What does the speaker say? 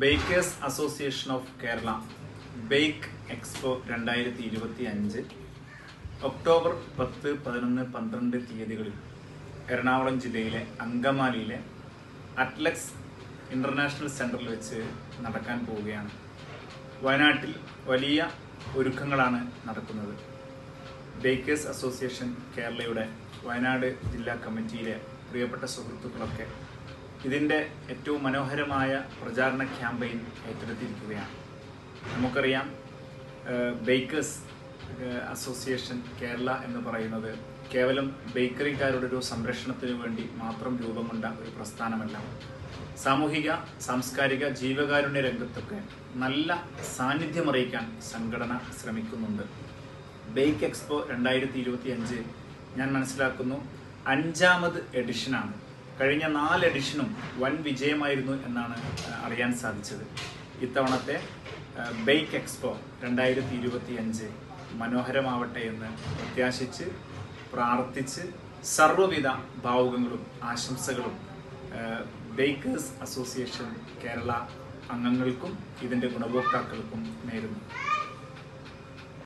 Baker's association of Kerala bake expo 2025 October 10, 11, 12 തീയതികളിൽ എറണാകുളം ജില്ലയിലെ അങ്കമാലിയിലെ Adlux international സെന്ററിൽ വെച്ച് നടക്കാൻ പോവുകയാണ്. വയനാട്ടിൽ വലിയ ഒരുക്കങ്ങളാണ് നടക്കുന്നത്. ബേക്കേഴ്സ് അസോസിയേഷൻ കേരളയുടെ വയനാട് ജില്ലാ കമ്മിറ്റിയിലെ പ്രിയപ്പെട്ട സുഹൃത്തുക്കളൊക്കെ ഇതിൻ്റെ ഏറ്റവും മനോഹരമായ പ്രചാരണ ക്യാമ്പയിൻ ഏറ്റെടുത്തിരിക്കുകയാണ്. നമുക്കറിയാം, ബേക്കേഴ്സ് അസോസിയേഷൻ കേരള എന്ന് പറയുന്നത് കേവലം ബേക്കറിക്കാരുടെ ഒരു സംരക്ഷണത്തിന് വേണ്ടി മാത്രം രൂപം കൊണ്ട ഒരു പ്രസ്ഥാനമല്ല. സാമൂഹിക, സാംസ്കാരിക, ജീവകാരുണ്യ രംഗത്തൊക്കെ നല്ല സാന്നിധ്യമറിയിക്കാൻ സംഘടന ശ്രമിക്കുന്നുണ്ട്. ബേക്ക് എക്സ്പോ 2025 ഞാൻ മനസ്സിലാക്കുന്നു 5ാമത് എഡിഷനാണ്. കഴിഞ്ഞ 4 എഡിഷനും വൻ വിജയമായിരുന്നു എന്നാണ് അറിയാൻ സാധിച്ചത്. ഇത്തവണത്തെ ബേക്ക് എക്സ്പോ 2025 മനോഹരമാവട്ടെ എന്ന് പ്രത്യാശിച്ച് പ്രാർത്ഥിച്ച് സർവ്വവിധ ഭാവുകങ്ങളും ആശംസകളും ബേക്കേഴ്സ് അസോസിയേഷൻ കേരള അംഗങ്ങൾക്കും ഇതിൻ്റെ ഗുണഭോക്താക്കൾക്കും നേരുന്നു.